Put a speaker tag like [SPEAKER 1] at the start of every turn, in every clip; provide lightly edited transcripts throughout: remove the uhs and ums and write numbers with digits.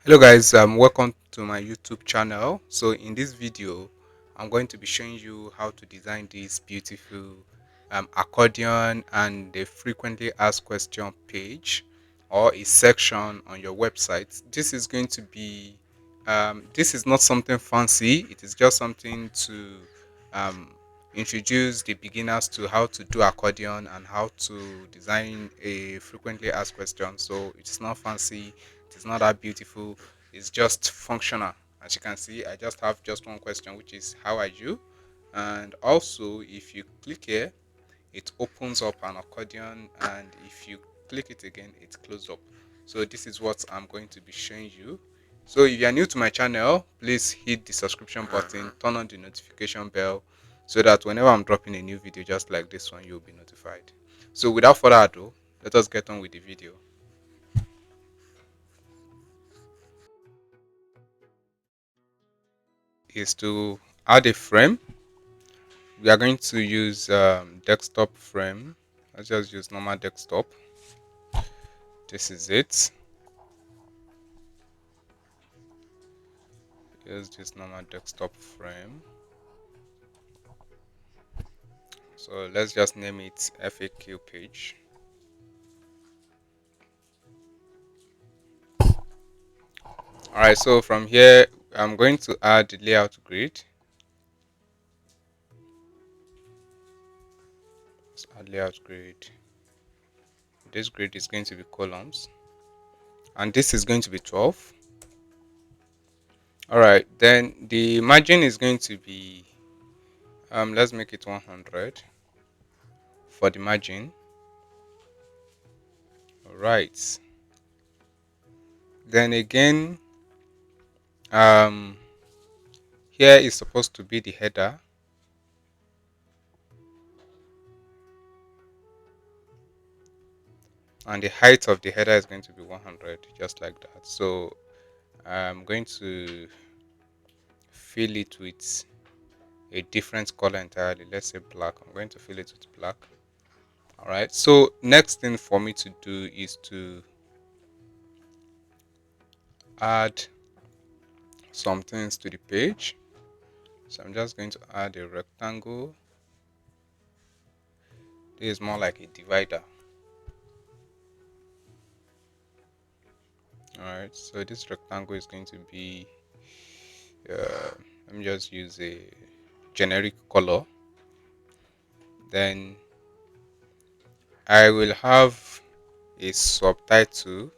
[SPEAKER 1] Hello guys, welcome to my YouTube channel. So in this video I'm going to be showing you how to design this beautiful accordion and the frequently asked question page or a section on your website. This is going to be this is not something fancy, it is just something to um, introduce the beginners to how to do accordion and how to design a frequently asked question. So it's not fancy, it is not that beautiful, it's just functional. As you can see, I just have just one question, which is how are you? And also, if you click here, it opens up an accordion, and if you click it again, it closes up. So this is what I'm going to be showing you. So if you are new to my channel, please hit the subscription button, turn on the notification bell, so that whenever I'm dropping a new video just like this one, you'll be notified. So without further ado, let us get on with the video. Is to add a frame. We are going to use desktop frame. Let's just use normal desktop. This is it. Use this normal desktop frame. So let's just name it FAQ page. Alright, so from here I'm going to add the layout grid. Let's add layout grid. This grid is going to be columns, and this is going to be 12. Alright, then the margin is going to be let's make it 100 for the margin. Alright, then again here is supposed to be the header, and the height of the header is going to be 100, just like that. So I'm going to fill it with a different color entirely. Let's say black. I'm going to fill it with black. All right, so next thing for me to do is to add some things to the page. So I'm just going to add a rectangle. This is more like a divider. All right, so this rectangle is going to be let me just use a generic color. Then I will have a subtitle,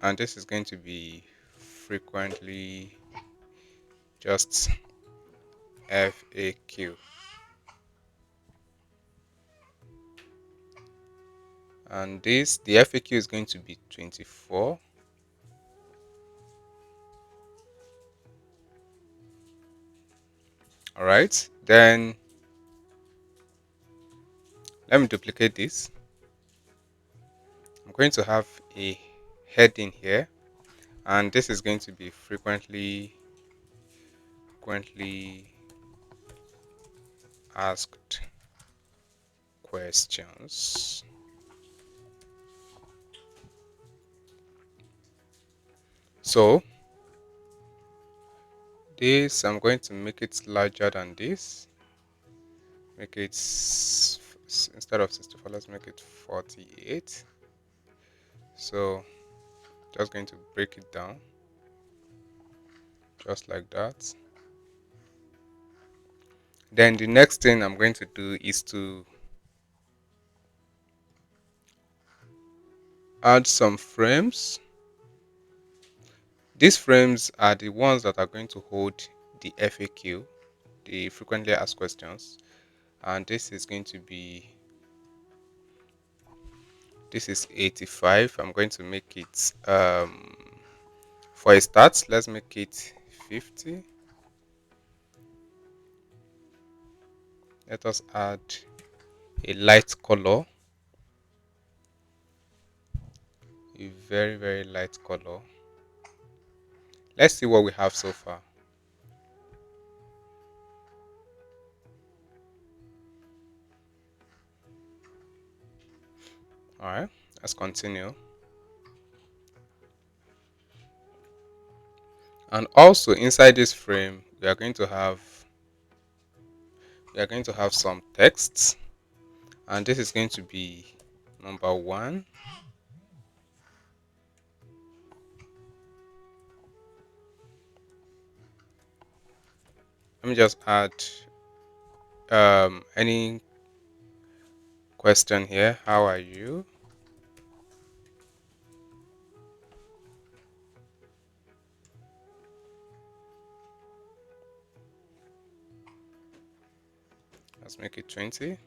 [SPEAKER 1] and this is going to be frequently just FAQ. And this, the FAQ is going to be 24. All right, then let me duplicate this. I'm going to have a heading here, and this is going to be frequently asked questions. So this, I'm going to make it larger than this. Make it instead of 64, let's make it 48. So just going to break it down just like that. Then the next thing I'm going to do is to add some frames. These frames are the ones that are going to hold the FAQ, the frequently asked questions, and this is going to be, this is 85. I'm going to make it for a start, let's make it 50. Let us add a light color, a very light color. Let's see what we have so far. All right, let's continue. And also inside this frame, we are going to have some text, and this is going to be number one. Let me just add any question here. How are you? Let's make it 20.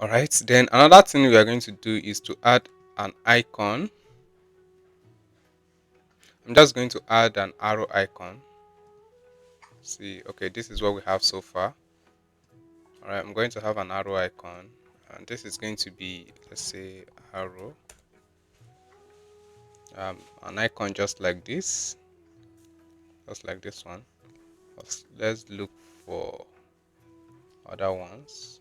[SPEAKER 1] All right. Then another thing we are going to do is to add an icon. I'm just going to add an arrow icon. See, okay, this is what we have so far. All right, I'm going to have an arrow icon, and this is going to be, let's say, arrow. An icon just like this one. Let's look for other ones.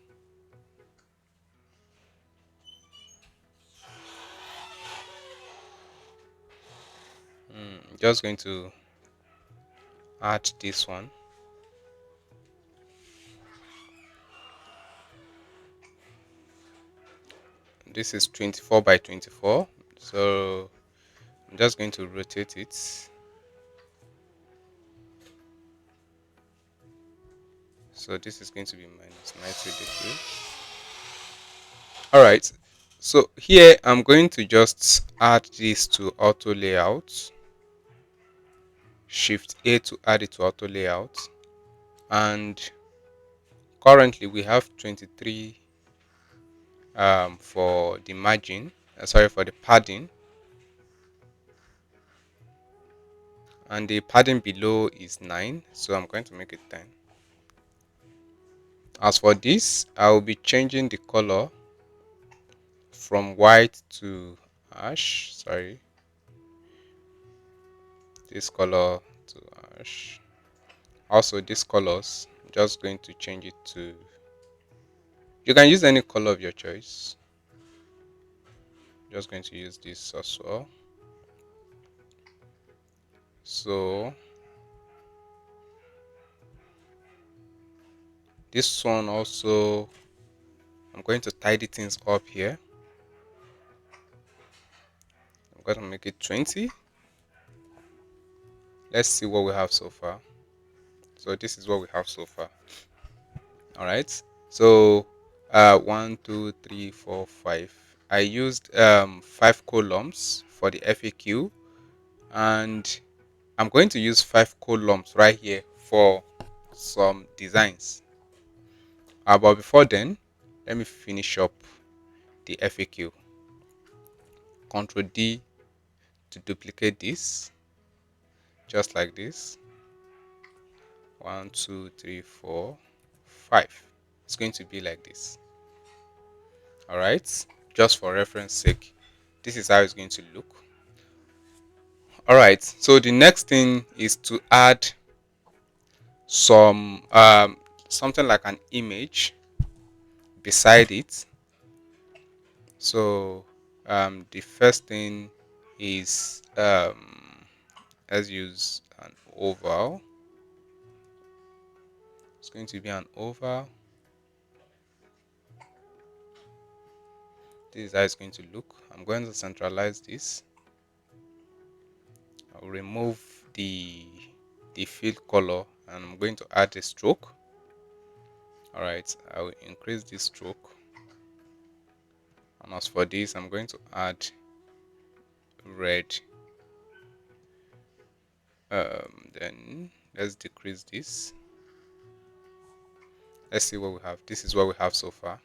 [SPEAKER 1] Just going to add this one. This is 24 by 24, so I'm just going to rotate it. So this is going to be minus 90 degrees. All right, so here I'm going to just add this to auto layout. Shift A to add it to auto layout, and currently we have 23 for the margin, sorry, for the padding, and the padding below is 9, so I'm going to make it 10. As for this, I will be changing the color from white to ash, sorry, this color to ash. Also these colors, I'm just going to change it to, you can use any color of your choice. Just going to use this as well. So this one also, I'm going to tidy things up here. I'm going to make it 20. Let's see what we have so far. So this is what we have so far. All right. So 1, 2, 3, 4, 5. I used 5 columns for the FAQ, and I'm going to use 5 columns right here for some designs. But before then, let me finish up the FAQ. Control D to duplicate this, just like this. 1, 2, 3, 4, 5. It's going to be like this. All right, just for reference sake, this is how it's going to look. All right, so the next thing is to add some something like an image beside it. So the first thing is let's use an oval. It's going to be an oval. This is how it's going to look. I'm going to centralize this. I'll remove the fill color, and I'm going to add a stroke. All right, I will increase this stroke, and as for this, I'm going to add red. Then let's decrease this. Let's see what we have. This is what we have so far.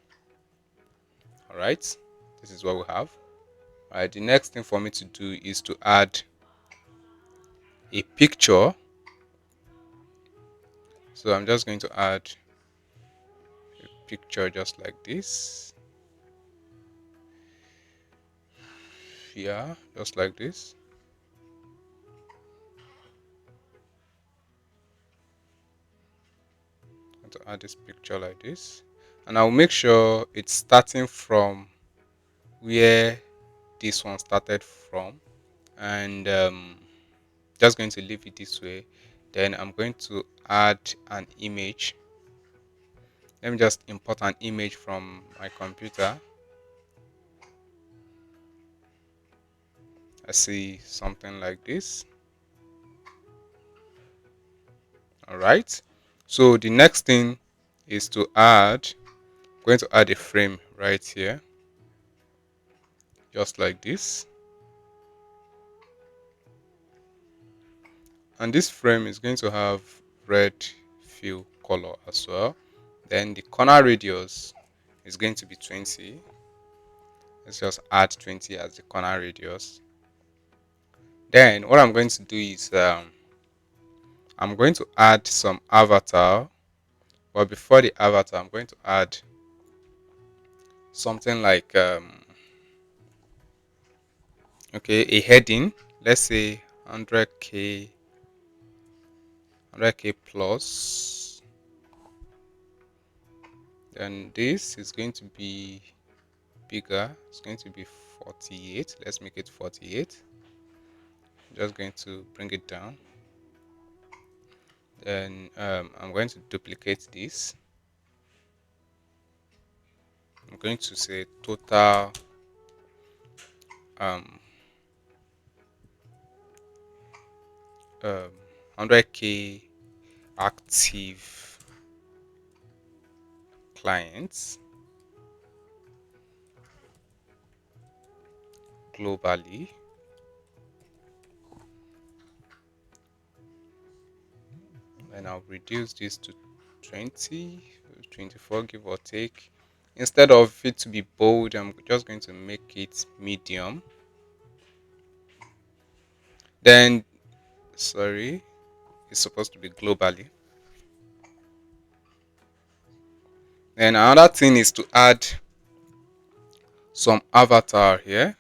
[SPEAKER 1] All right, this is what we have. All right, the next thing for me to do is to add a picture. So I'm just going to add a picture just like this. Yeah, just like this. I'm going to add this picture like this, and I'll make sure it's starting from where this one started from, and just going to leave it this way. Then I'm going to add an image. Let me just import an image from my computer. I see something like this. All right. So the next thing is to add, I'm going to add a frame right here, just like this. And this frame is going to have red fill color as well. Then the corner radius is going to be 20. Let's just add 20 as the corner radius. Then what I'm going to do is I'm going to add some avatar. But before the avatar, I'm going to add something like okay, a heading. Let's say 100k plus. Then this is going to be bigger. It's going to be 48. Let's make it 48. Just going to bring it down. Then I'm going to duplicate this. I'm going to say total um, 100k active clients globally. And I'll reduce this to 20, 24, give or take. Instead of it to be bold, I'm just going to make it medium. Then, sorry, it's supposed to be globally. Then another thing is to add some avatar here.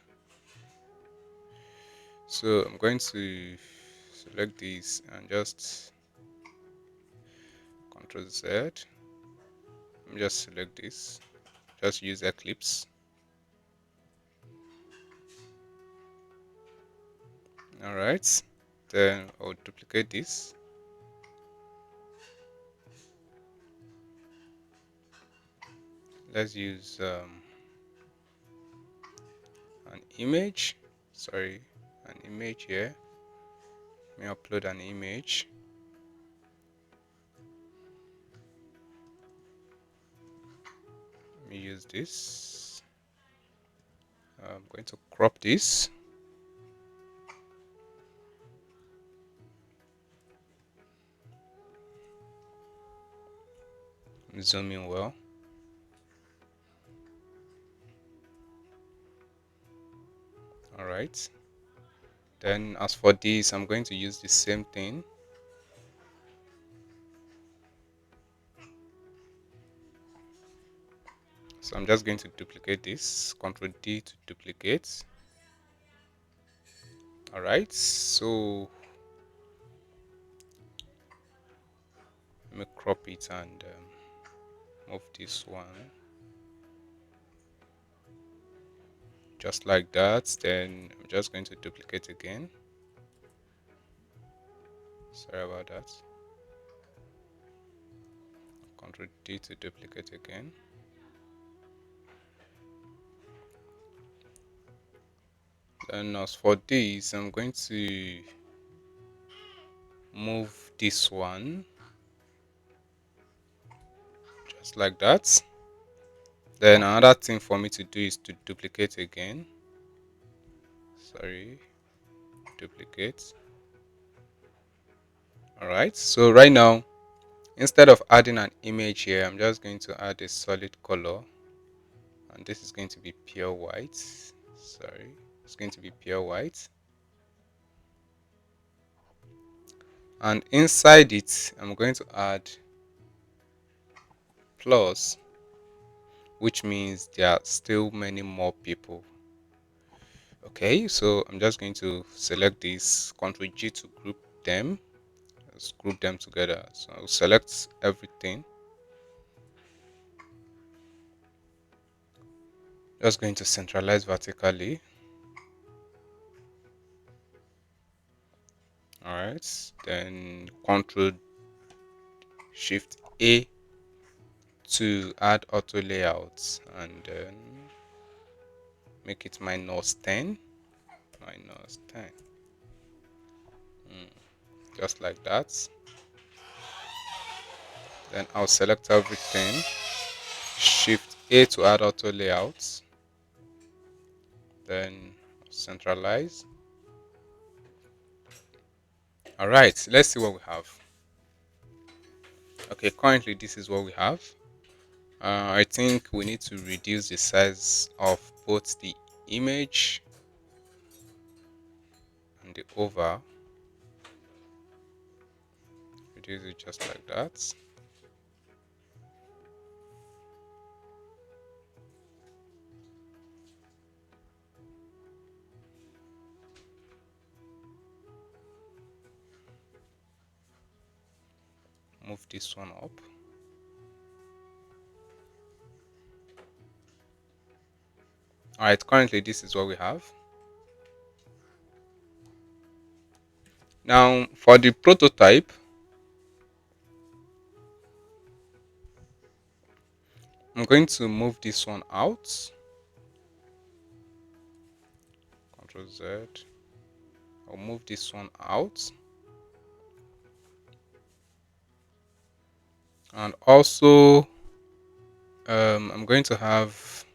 [SPEAKER 1] So I'm going to select this and just Ctrl Z. Let me just select this. Just use Eclipse. All right. Then I'll duplicate this. Let's use an image. Sorry, an image here. Let me upload an image. Let me use this. I'm going to crop this. Zoom in well. All right. Then as for this, I'm going to use the same thing. So I'm just going to duplicate this. Ctrl D to duplicate. All right. So let me crop it and move this one just like that. Then I'm just going to duplicate again. Sorry about that. Ctrl D to duplicate again. Then as for this, I'm going to move this one just like that. Then another thing for me to do is to duplicate again. Sorry, duplicate. All right, so right now, instead of adding an image here, I'm just going to add a solid color, and this is going to be pure white. Sorry, it's going to be pure white. And inside it, I'm going to add plus, which means there are still many more people. Okay, so I'm just going to select this, Ctrl G to group them. Let's group them together. So I'll select everything. Just going to centralize vertically. right, then Control Shift A to add auto layouts, and then make it -10, -10, just like that. Then I'll select everything, Shift A to add auto layouts, then centralize. All right, let's see what we have. Okay, currently this is what we have. I think we need to reduce the size of both the image and the over. Reduce it just like that. Move this one up. All right, currently this is what we have. Now for the prototype, I'm going to move this one out. Control Z. I'll move this one out. And also, I'm going to have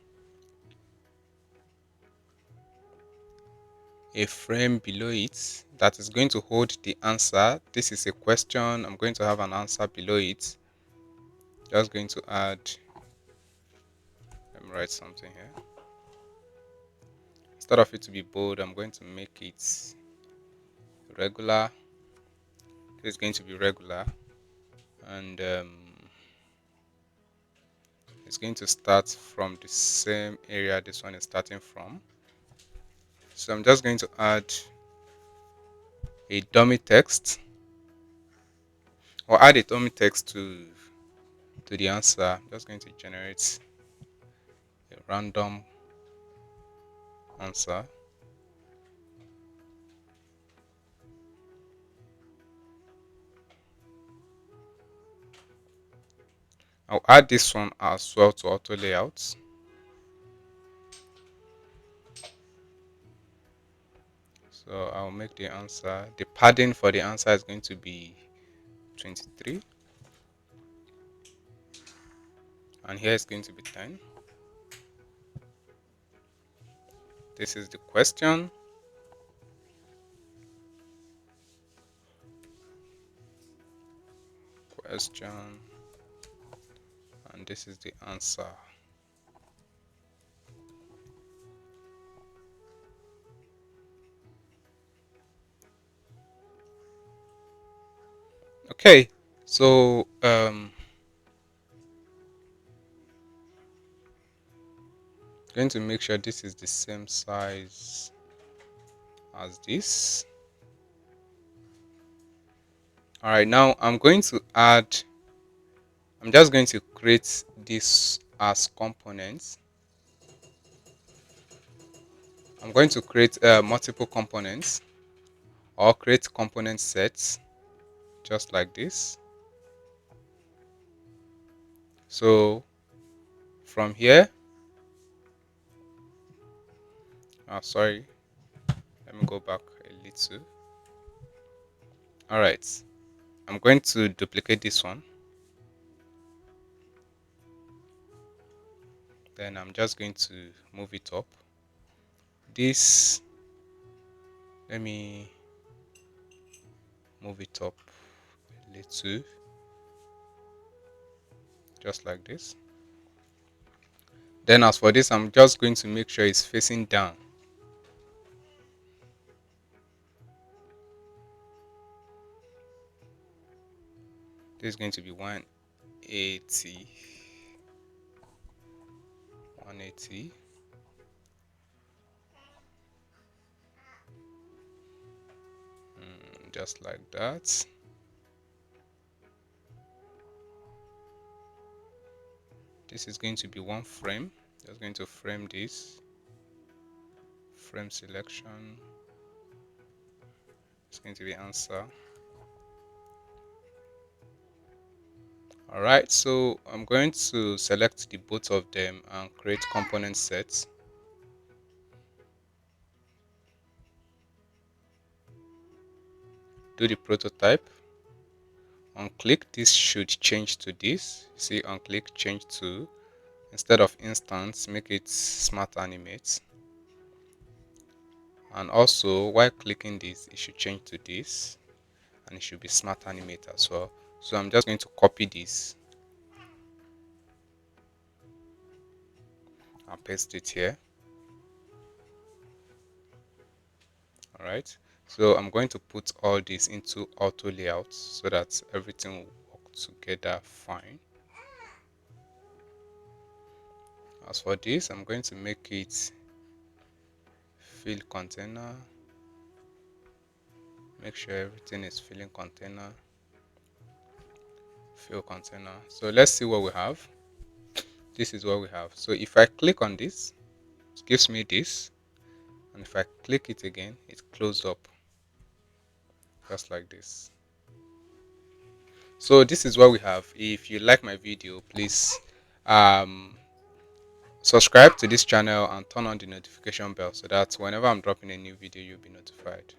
[SPEAKER 1] a frame below it that is going to hold the answer. This is a question. I'm going to have an answer below it. Just going to add, let me write something here. Instead of it to be bold, I'm going to make it regular. It's going to be regular, and it's going to start from the same area this one is starting from. So I'm just going to add a dummy text, or add a dummy text to the answer. I'm just going to generate a random answer. I'll add this one as well to auto layouts. So I'll make the answer, the padding for the answer is going to be 23, and here it's going to be 10. This is the question. And this is the answer. Okay, so going to make sure this is the same size as this. All right, now I'm just going to create this as components. I'm going to create multiple components, or create component sets, just like this. So from here, sorry, let me go back a little. All right, I'm going to duplicate this one. Then I'm just going to move it up. This, let me move it up a little, just like this. Then as for this, I'm just going to make sure it's facing down. This is going to be 180, 180. Just like that. This is going to be one frame. Just going to frame this. Frame selection. It's going to be answer. All right, so I'm going to select the both of them and create component sets. Do the prototype. On click, this should change to this. You see, on click, change to, instead of instance, make it smart animate. And also, while clicking this, it should change to this, and it should be smart animate as well. So I'm just going to copy this and paste it here. All right, so I'm going to put all this into auto layout so that everything will work together fine. As for this, I'm going to make it fill container. Make sure everything is filling container, fill container. So let's see what we have. This is what we have. So if I click on this, it gives me this, and if I click it again, it closes up just like this. So this is what we have. If you like my video, please um subscribe to this channel and turn on the notification bell so that whenever I'm dropping a new video, you'll be notified.